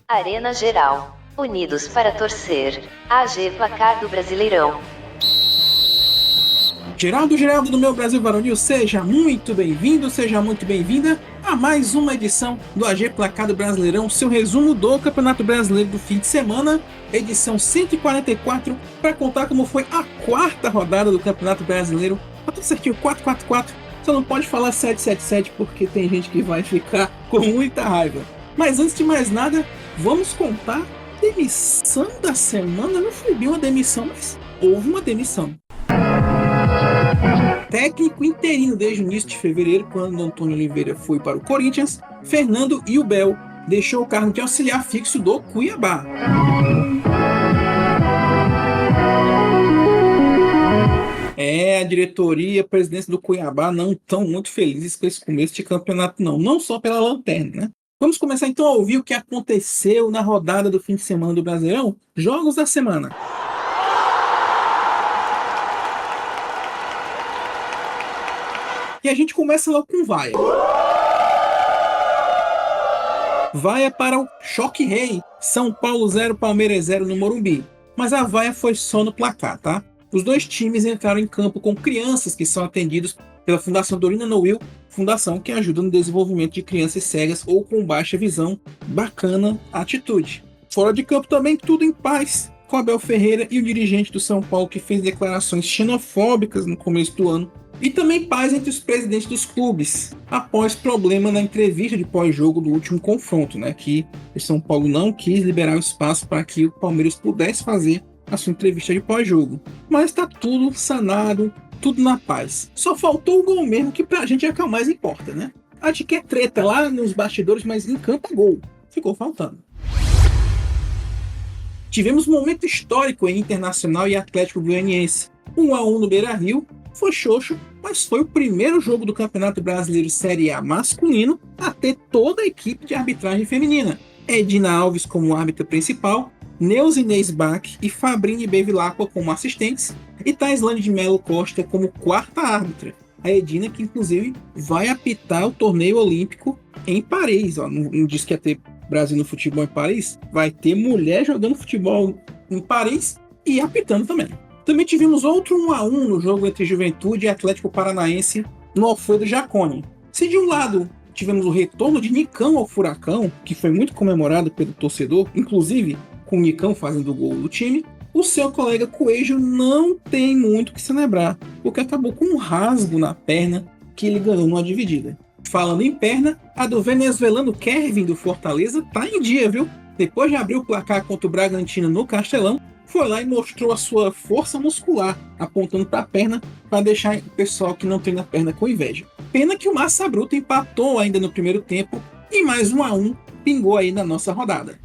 Arena Geral. Unidos para torcer. AG Placar do Brasileirão. Geraldo do meu Brasil Varonil, seja muito bem-vindo, seja muito bem-vinda a mais uma edição do AG Placar do Brasileirão, seu resumo do Campeonato Brasileiro do fim de semana, edição 144, para contar como foi a quarta rodada do Campeonato Brasileiro. Tá tudo certinho, 444, só não pode falar 777 porque tem gente que vai ficar com muita raiva. Mas antes de mais nada, vamos contar a demissão da semana. Não foi bem uma demissão, mas houve uma demissão. Técnico interino desde o início de fevereiro, quando Antônio Oliveira foi para o Corinthians, Fernando Iubel deixou o cargo de auxiliar fixo do Cuiabá. A diretoria, a presidência do Cuiabá não estão muito felizes com esse começo de campeonato, não só pela lanterna, né? Vamos começar então a ouvir o que aconteceu na rodada do fim de semana do Brasileirão, jogos da semana. E a gente começa logo com vaia. Vaia para o Choque Rei. São Paulo 0, Palmeiras 0 no Morumbi. Mas a vaia foi só no placar, tá? Os dois times entraram em campo com crianças que são atendidos pela Fundação Dorina Noil, fundação que ajuda no desenvolvimento de crianças cegas ou com baixa visão. Bacana a atitude. Fora de campo também tudo em paz, com Abel Ferreira e o dirigente do São Paulo que fez declarações xenofóbicas no começo do ano. E também paz entre os presidentes dos clubes, após problema na entrevista de pós-jogo do último confronto, né? Que o São Paulo não quis liberar o espaço para que o Palmeiras pudesse fazer a sua entrevista de pós-jogo. Mas está tudo sanado, tudo na paz. Só faltou o gol mesmo, que pra gente é o que mais importa, né? A de que é treta lá nos bastidores, mas em campo gol. Ficou faltando. Tivemos um momento histórico em Internacional e Atlético Goianiense. 1-1 no Beira-Rio. Foi xoxo, mas foi o primeiro jogo do Campeonato Brasileiro Série A masculino a ter toda a equipe de arbitragem feminina. Edina Alves como árbitra principal, Neuzinês Bach e Fabrini Bevilacqua como assistentes e Taislane de Melo Costa como quarta árbitra. A Edina que inclusive vai apitar o torneio olímpico em Paris. Não disse que ia ter Brasil no futebol em Paris? Vai ter mulher jogando futebol em Paris e apitando também. Também tivemos outro 1-1 no jogo entre Juventude e Atlético Paranaense no Alfredo Jaconi. Se de um lado tivemos o retorno de Nicão ao Furacão, que foi muito comemorado pelo torcedor, inclusive com o Nicão fazendo o gol do time, o seu colega Coelho não tem muito o que celebrar, porque acabou com um rasgo na perna que ele ganhou numa dividida. Falando em perna, a do venezuelano Kevin do Fortaleza tá em dia, viu? Depois de abrir o placar contra o Bragantino no Castelão, foi lá e mostrou a sua força muscular, apontando para a perna para deixar o pessoal que não treina a perna com inveja. Pena que o Massa Bruta empatou ainda no primeiro tempo e mais 1-1 pingou aí na nossa rodada.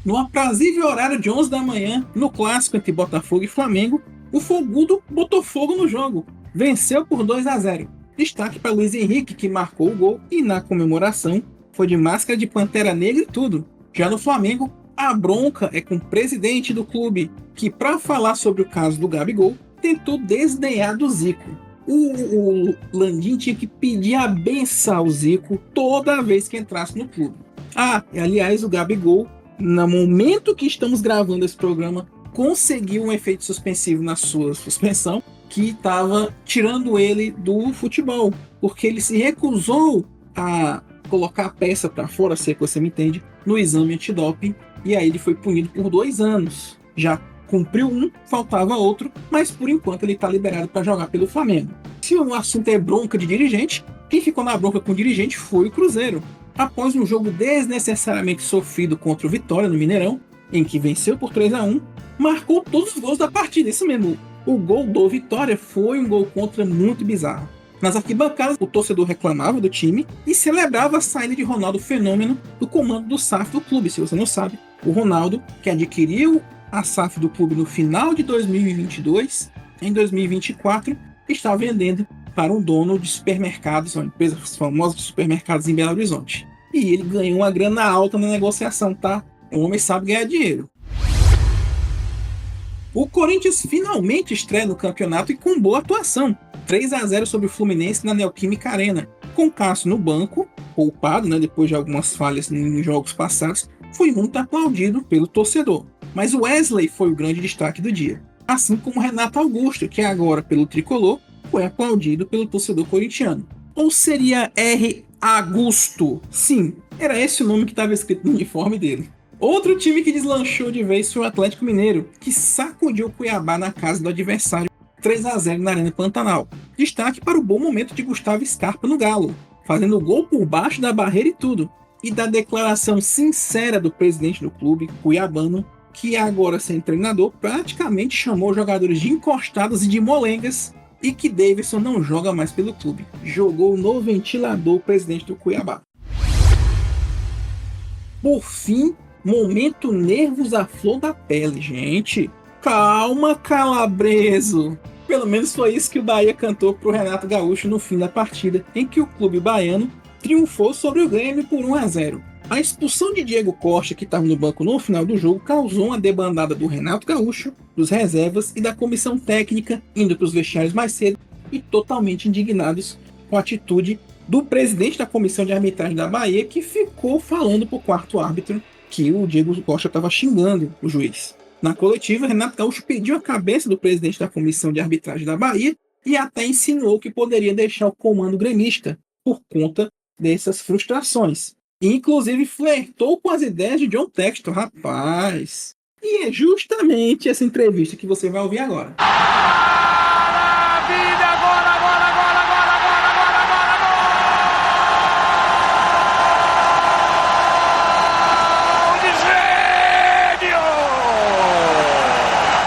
No aprazível horário de 11 da manhã, no clássico entre Botafogo e Flamengo, o Fogudo botou fogo no jogo, venceu por 2-0. Destaque para Luiz Henrique, que marcou o gol e na comemoração foi de máscara de Pantera Negra e tudo. Já no Flamengo, a bronca é com o presidente do clube, que para falar sobre o caso do Gabigol, tentou desdenhar do Zico. O Landim tinha que pedir a benção ao Zico toda vez que entrasse no clube. Aliás, o Gabigol, no momento que estamos gravando esse programa, conseguiu um efeito suspensivo na sua suspensão, que estava tirando ele do futebol, porque ele se recusou a colocar a peça para fora, se é que você me entende, no exame antidoping, e aí ele foi punido por 2 anos. Já cumpriu um, faltava outro, mas por enquanto ele está liberado para jogar pelo Flamengo. Se o assunto é bronca de dirigente, quem ficou na bronca com o dirigente foi o Cruzeiro. Após um jogo desnecessariamente sofrido contra o Vitória no Mineirão, em que venceu por 3-1, marcou todos os gols da partida, isso mesmo. O gol do Vitória foi um gol contra muito bizarro. Nas arquibancadas, o torcedor reclamava do time e celebrava a saída de Ronaldo Fenômeno do comando do SAF do clube. Se você não sabe, o Ronaldo, que adquiriu a SAF do clube no final de 2022, em 2024, está vendendo para um dono de supermercados, uma empresa famosa de supermercados em Belo Horizonte. E ele ganhou uma grana alta na negociação, tá? O homem sabe ganhar dinheiro. O Corinthians finalmente estreia no campeonato e com boa atuação. 3-0 sobre o Fluminense na Neoquímica Arena. Com Cássio no banco, poupado, né, depois de algumas falhas em jogos passados, foi muito aplaudido pelo torcedor. Mas Wesley foi o grande destaque do dia. Assim como Renato Augusto, que agora, pelo tricolor, foi aplaudido pelo torcedor corintiano. Ou seria R. Augusto? Sim, era esse o nome que estava escrito no uniforme dele. Outro time que deslanchou de vez foi o Atlético Mineiro, que sacudiu o Cuiabá na casa do adversário 3-0 na Arena Pantanal. Destaque para o bom momento de Gustavo Scarpa no Galo, fazendo gol por baixo da barreira e tudo. E da declaração sincera do presidente do clube, cuiabano, que agora sem treinador, praticamente chamou jogadores de encostados e de molengas, e que Davidson não joga mais pelo clube. Jogou no ventilador o presidente do Cuiabá. Por fim, momento nervos à flor da pele, gente. Calma, Calabreso. Pelo menos foi isso que o Bahia cantou pro Renato Gaúcho no fim da partida, em que o clube baiano triunfou sobre o Grêmio por 1-0. A expulsão de Diego Costa, que estava no banco no final do jogo, causou uma debandada do Renato Gaúcho, dos reservas e da comissão técnica, indo para os vestiários mais cedo e totalmente indignados com a atitude do presidente da comissão de arbitragem da Bahia, que ficou falando para o quarto árbitro que o Diego Costa estava xingando o juiz. Na coletiva, Renato Gaúcho pediu a cabeça do presidente da comissão de arbitragem da Bahia e até insinuou que poderia deixar o comando gremista por conta dessas frustrações. Inclusive flertou com as ideias de John Textor, rapaz. E é justamente essa entrevista que você vai ouvir agora.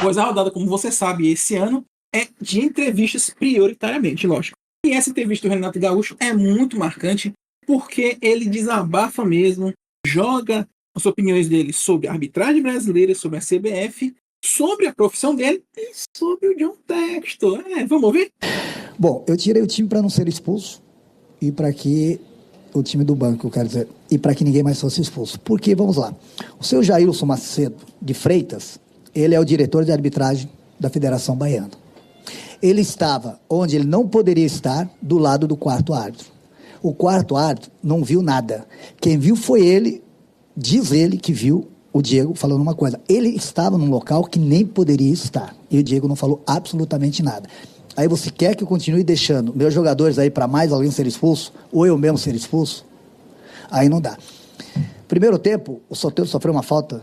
Pois a rodada, como você sabe, esse ano é de entrevistas prioritariamente, lógico. E essa entrevista do Renato Gaúcho é muito marcante porque ele desabafa mesmo, joga as opiniões dele sobre a arbitragem brasileira, sobre a CBF, sobre a profissão dele e sobre o John Textor. Vamos ouvir? Bom, eu tirei o time para não ser expulso e para que o time do banco, eu quero dizer, e para que ninguém mais fosse expulso. Porque, vamos lá, o seu Jailson Macedo de Freitas, ele é o diretor de arbitragem da Federação Baiana. Ele estava onde ele não poderia estar, do lado do quarto árbitro. O quarto árbitro não viu nada. Quem viu foi ele, diz ele que viu o Diego falando uma coisa. Ele estava num local que nem poderia estar. E o Diego não falou absolutamente nada. Aí você quer que eu continue deixando meus jogadores aí para mais alguém ser expulso? Ou eu mesmo ser expulso? Aí não dá. Primeiro tempo, o Soteldo sofreu uma falta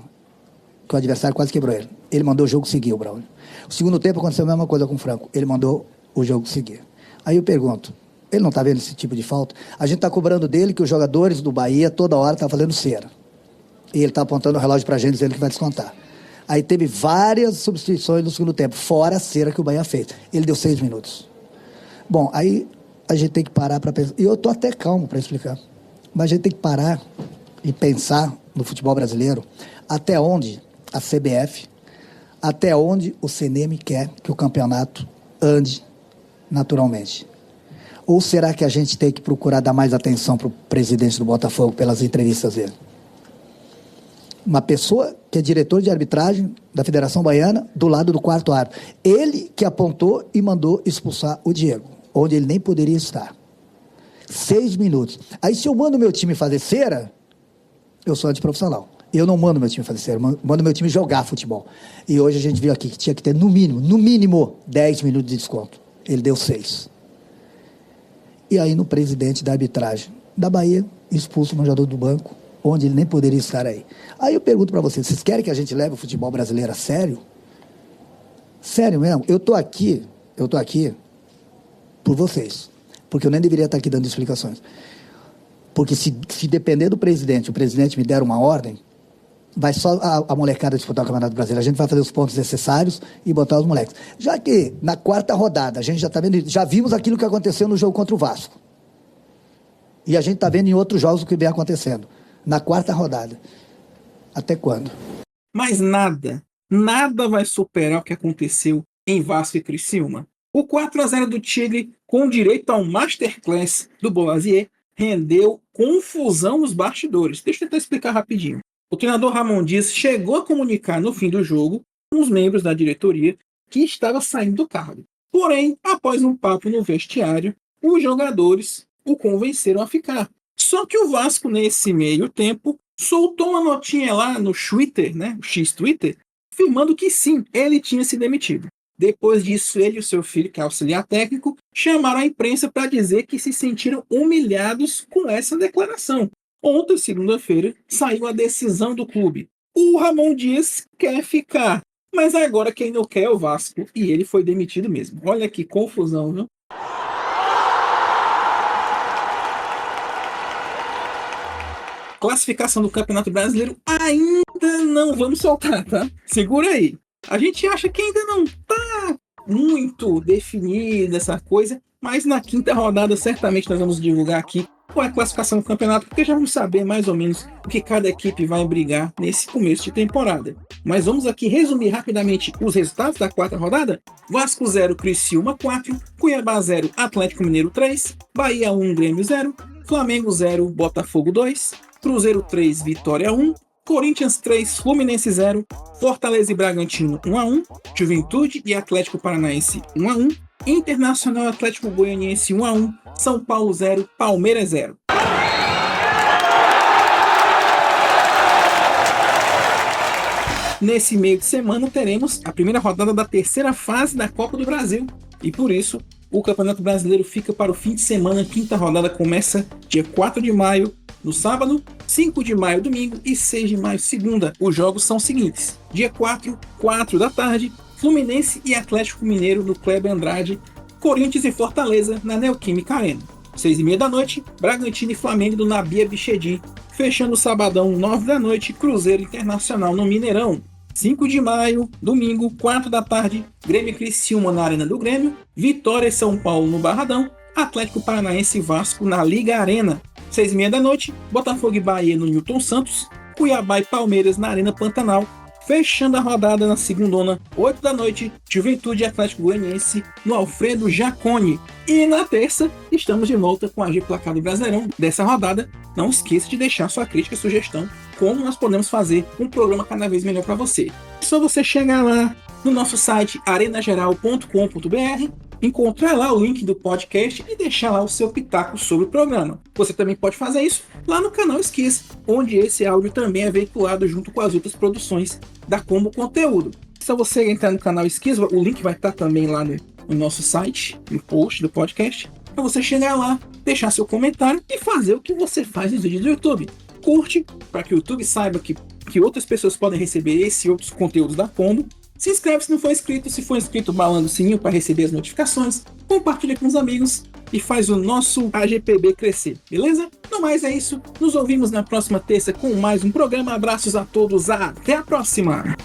que o adversário quase quebrou ele. Ele mandou o jogo seguir, o Braulio. O segundo tempo aconteceu a mesma coisa com o Franco. Ele mandou o jogo seguir. Aí eu pergunto, ele não está vendo esse tipo de falta? A gente está cobrando dele que os jogadores do Bahia toda hora estão fazendo cera. E ele está apontando o relógio para a gente dizendo que vai descontar. Aí teve várias substituições no segundo tempo, fora a cera que o Bahia fez. Ele deu 6 minutos. Bom, aí a gente tem que parar para pensar. E eu estou até calmo para explicar. Mas a gente tem que parar e pensar no futebol brasileiro até onde a CBF, até onde o CNM quer que o campeonato ande naturalmente. Ou será que a gente tem que procurar dar mais atenção para o presidente do Botafogo pelas entrevistas dele? Uma pessoa que é diretor de arbitragem da Federação Baiana, do lado do quarto árbitro. Ele que apontou e mandou expulsar o Diego, onde ele nem poderia estar. 6 minutos. Aí se eu mando meu time fazer cera, eu sou antiprofissional. Eu não mando meu time fazer cera, eu mando meu time jogar futebol. E hoje a gente viu aqui que tinha que ter no mínimo 10 minutos de desconto. Ele deu 6. E aí no presidente da arbitragem da Bahia, expulso o jogador do banco, onde ele nem poderia estar aí. Aí eu pergunto para vocês querem que a gente leve o futebol brasileiro a sério? Sério mesmo? Eu tô aqui por vocês, porque eu nem deveria estar aqui dando explicações. Porque se depender do presidente, o presidente me der uma ordem, vai só a molecada disputar o Campeonato Brasileiro. A gente vai fazer os pontos necessários e botar os moleques. Já que na quarta rodada, a gente já está vendo, já vimos aquilo que aconteceu no jogo contra o Vasco. E a gente está vendo em outros jogos o que vem acontecendo. Na quarta rodada. Até quando? Mas nada vai superar o que aconteceu em Vasco e Criciúma. O 4-0 do Tigre, com direito a um masterclass do Boulazier, rendeu confusão nos bastidores. Deixa eu tentar explicar rapidinho. O treinador Ramon Dias chegou a comunicar no fim do jogo com os membros da diretoria que estava saindo do cargo. Porém, após um papo no vestiário, os jogadores o convenceram a ficar. Só que o Vasco, nesse meio tempo, soltou uma notinha lá no Twitter, né, o X-Twitter, afirmando que sim, ele tinha se demitido. Depois disso, ele e o seu filho, que é auxiliar técnico, chamaram a imprensa para dizer que se sentiram humilhados com essa declaração. Ontem, segunda-feira, saiu a decisão do clube. O Ramon Dias quer ficar, mas agora quem não quer é o Vasco, e ele foi demitido mesmo. Olha que confusão, viu? Classificação do Campeonato Brasileiro ainda não vamos soltar, tá? Segura aí. A gente acha que ainda não tá muito definida essa coisa, mas na quinta rodada certamente nós vamos divulgar aqui qual é a classificação do campeonato, porque já vamos saber mais ou menos o que cada equipe vai brigar nesse começo de temporada. Mas vamos aqui resumir rapidamente os resultados da quarta rodada. Vasco 0, Criciúma 4, Cuiabá 0, Atlético Mineiro 3, Bahia 1, Grêmio 0, Flamengo 0, Botafogo 2, Cruzeiro 3, Vitória 1, Corinthians 3, Fluminense 0, Fortaleza e Bragantino 1-1, Juventude e Atlético Paranaense 1-1, Internacional Atlético Goianiense 1-1, São Paulo 0, Palmeiras 0. Nesse meio de semana teremos a primeira rodada da terceira fase da Copa do Brasil e por isso o Campeonato Brasileiro fica para o fim de semana. A quinta rodada começa dia 4 de maio, no sábado, 5 de maio, domingo e 6 de maio, segunda. Os jogos são os seguintes. Dia 4, 4 da tarde, Fluminense e Atlético Mineiro no Kleber Andrade, Corinthians e Fortaleza na Neoquímica Arena. 6h30 da noite, Bragantino e Flamengo do Nabia Bichedi. Fechando o sabadão, 9 da noite, Cruzeiro Internacional no Mineirão. 5 de maio, domingo, 4 da tarde, Grêmio e Criciúma na Arena do Grêmio, Vitória e São Paulo no Barradão, Atlético Paranaense e Vasco na Liga Arena. 6h30 da noite, Botafogo e Bahia no Newton Santos, Cuiabá e Palmeiras na Arena Pantanal. Fechando a rodada na segundona, 8 da noite, Juventude e Atlético Goianiense no Alfredo Jaconi. E na terça, estamos de volta com a AG Placar do Brasileirão dessa rodada. Não esqueça de deixar sua crítica e sugestão, como nós podemos fazer um programa cada vez melhor para você. É só você chegar lá no nosso site arenageral.com.br, encontrar lá o link do podcast e deixar lá o seu pitaco sobre o programa. Você também pode fazer isso lá no canal Esquiz, onde esse áudio também é veiculado junto com as outras produções da Combo Conteúdo. É só você entrar no canal Esquiz, o link vai estar também lá no nosso site, no post do podcast, para você chegar lá, deixar seu comentário e fazer o que você faz nos vídeos do YouTube. Curte, para que o YouTube saiba que outras pessoas podem receber esse e outros conteúdos da Combo. Se inscreve se não for inscrito, se for inscrito, balando o sininho para receber as notificações, compartilha com os amigos e faz o nosso AGPB crescer, beleza? No mais é isso, nos ouvimos na próxima terça com mais um programa. Abraços a todos, até a próxima!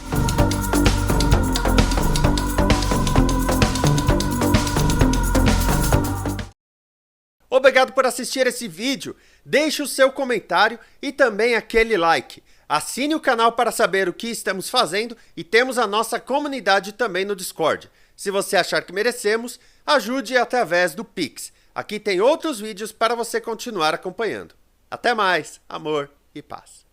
Obrigado por assistir esse vídeo, deixe o seu comentário e também aquele like. Assine o canal para saber o que estamos fazendo e temos a nossa comunidade também no Discord. Se você achar que merecemos, ajude através do Pix. Aqui tem outros vídeos para você continuar acompanhando. Até mais, amor e paz.